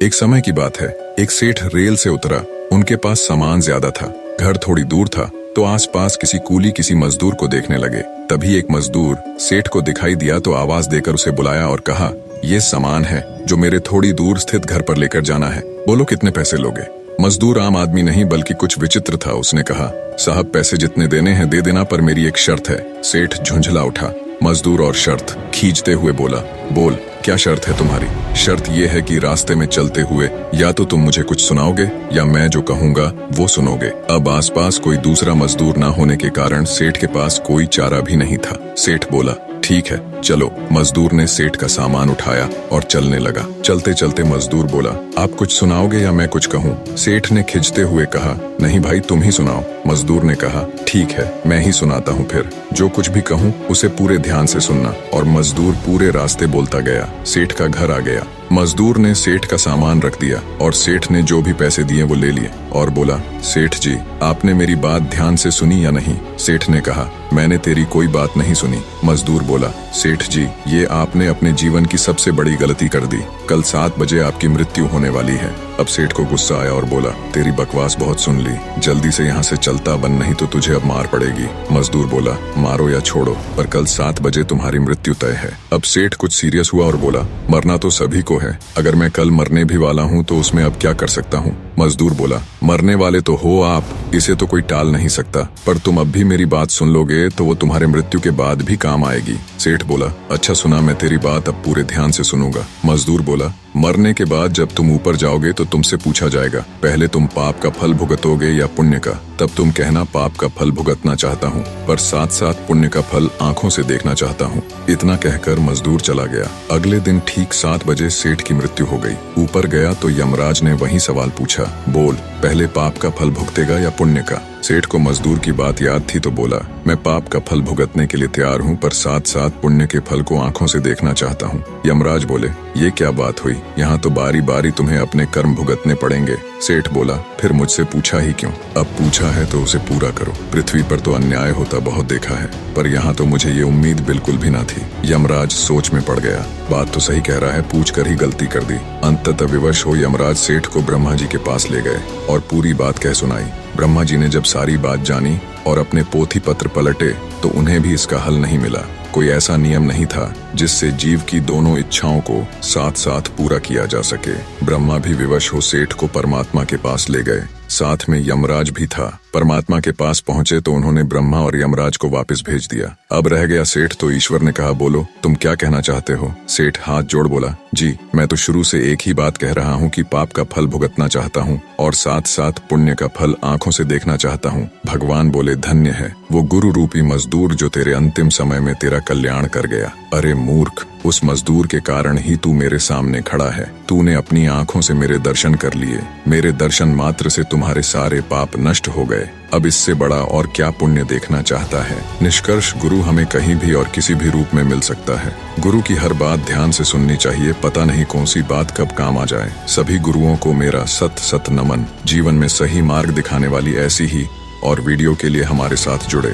एक समय की बात है, एक सेठ रेल से उतरा। उनके पास सामान ज्यादा था, घर थोड़ी दूर था, तो आसपास किसी कूली किसी मजदूर को देखने लगे। तभी एक मजदूर सेठ को दिखाई दिया तो आवाज देकर उसे बुलाया और कहा, ये सामान है जो मेरे थोड़ी दूर स्थित घर पर लेकर जाना है, बोलो कितने पैसे लोगे। मजदूर आम आदमी नहीं बल्कि कुछ विचित्र था। उसने कहा, साहब पैसे जितने देने हैं दे देना, पर मेरी एक शर्त है। सेठ झुंझला उठा। मजदूर और शर्त खींचते हुए बोला, बोल क्या शर्त है तुम्हारी। शर्त यह है कि रास्ते में चलते हुए या तो तुम मुझे कुछ सुनाओगे या मैं जो कहूंगा वो सुनोगे। अब आसपास कोई दूसरा मजदूर ना होने के कारण सेठ के पास कोई चारा भी नहीं था। सेठ बोला, ठीक है चलो। मजदूर ने सेठ का सामान उठाया और चलने लगा। चलते चलते मजदूर बोला, आप कुछ सुनाओगे या मैं कुछ कहूँ। सेठ ने खिंचते हुए कहा, नहीं भाई तुम ही सुनाओ। मजदूर ने कहा, ठीक है मैं ही सुनाता हूँ, फिर जो कुछ भी कहूँ उसे पूरे ध्यान से सुनना। और मजदूर पूरे रास्ते बोलता गया। सेठ का घर आ गया। मजदूर ने सेठ का सामान रख दिया और सेठ ने जो भी पैसे दिए वो ले लिए और बोला, सेठ जी आपने मेरी बात ध्यान से सुनी या नहीं। सेठ ने कहा, मैंने तेरी कोई बात नहीं सुनी। मजदूर बोला, सेठ जी ये आपने अपने जीवन की सबसे बड़ी गलती कर दी। कल 7 बजे आपकी मृत्यु होने वाली है। अब सेठ को गुस्सा आया और बोला, तेरी बकवास बहुत सुन ली, जल्दी से यहाँ से चलता बन, नहीं तो तुझे अब मार पड़ेगी। मजदूर बोला, मारो या छोड़ो पर कल 7 बजे तुम्हारी मृत्यु तय है। अब सेठ कुछ सीरियस हुआ और बोला, मरना तो सभी को है, अगर मैं कल मरने भी वाला हूँ तो उसमें अब क्या कर सकता हूँ। मजदूर बोला, मरने वाले तो हो आप, इसे तो कोई टाल नहीं सकता, पर तुम अब भी मेरी बात सुन लोगे तो वो तुम्हारे मृत्यु के बाद भी काम आएगी। सेठ बोला, अच्छा सुना, मैं तेरी बात अब पूरे ध्यान से सुनूंगा। मजदूर बोला, मरने के बाद जब तुम ऊपर जाओगे तो तुमसे पूछा जाएगा, पहले तुम पाप का फल भुगतोगे या पुण्य का। तब तुम कहना पाप का फल भुगतना चाहता हूँ, पर साथ साथ पुण्य का फल आंखों से देखना चाहता हूँ। इतना कहकर मजदूर चला गया। अगले दिन ठीक 7 बजे सेठ की मृत्यु हो गई। ऊपर गया तो यमराज ने वही सवाल पूछा, बोल पहले पाप का फल भुगतेगा या पुण्य का। सेठ को मजदूर की बात याद थी तो बोला, मैं पाप का फल भुगतने के लिए तैयार हूँ, पर साथ साथ पुण्य के फल को आंखों से देखना चाहता हूँ। यमराज बोले, ये क्या बात हुई, यहाँ तो बारी बारी तुम्हें अपने कर्म भुगतने पड़ेंगे। सेठ बोला, फिर मुझसे पूछा ही क्यों, अब पूछा है तो उसे पूरा करो। पृथ्वी पर तो अन्याय होता बहुत देखा है, पर यहाँ तो मुझे ये उम्मीद बिल्कुल भी ना थी। यमराज सोच में पड़ गया। बात तो सही कह रहा है, पूछ कर ही गलती कर दी। अंततः विवश हो यमराज सेठ को ब्रह्मा जी के पास ले गए और पूरी बात कह सुनाई। ब्रह्मा जी ने जब सारी बात जानी और अपने पोथी पत्र पलटे तो उन्हें भी इसका हल नहीं मिला। कोई ऐसा नियम नहीं था जिससे जीव की दोनों इच्छाओं को साथ साथ पूरा किया जा सके। ब्रह्मा भी विवश हो सेठ को परमात्मा के पास ले गए। साथ में यमराज भी था। परमात्मा के पास पहुंचे तो उन्होंने ब्रह्मा और यमराज को वापस भेज दिया। अब रह गया सेठ, तो ईश्वर ने कहा, बोलो तुम क्या कहना चाहते हो। सेठ हाथ जोड़ बोला, जी मैं तो शुरू से एक ही बात कह रहा हूँ कि पाप का फल भुगतना चाहता हूँ और साथ साथ पुण्य का फल आंखों से देखना चाहता हूँ। भगवान बोले, धन्य है वो गुरु रूपी मजदूर जो तेरे अंतिम समय में तेरा कल्याण कर गया। अरे मूर्ख, उस मजदूर के कारण ही तू मेरे सामने खड़ा है। तूने अपनी आंखों से मेरे दर्शन कर लिए। मेरे दर्शन मात्र से तुम्हारे सारे पाप नष्ट हो गए। अब इससे बड़ा और क्या पुण्य देखना चाहता है। निष्कर्ष, गुरु हमें कहीं भी और किसी भी रूप में मिल सकता है। गुरु की हर बात ध्यान से सुननी चाहिए, पता नहीं कौन सी बात कब काम आ जाए। सभी गुरुओं को मेरा सत सत नमन। जीवन में सही मार्ग दिखाने वाली ऐसी ही और वीडियो के लिए हमारे साथ जुड़े।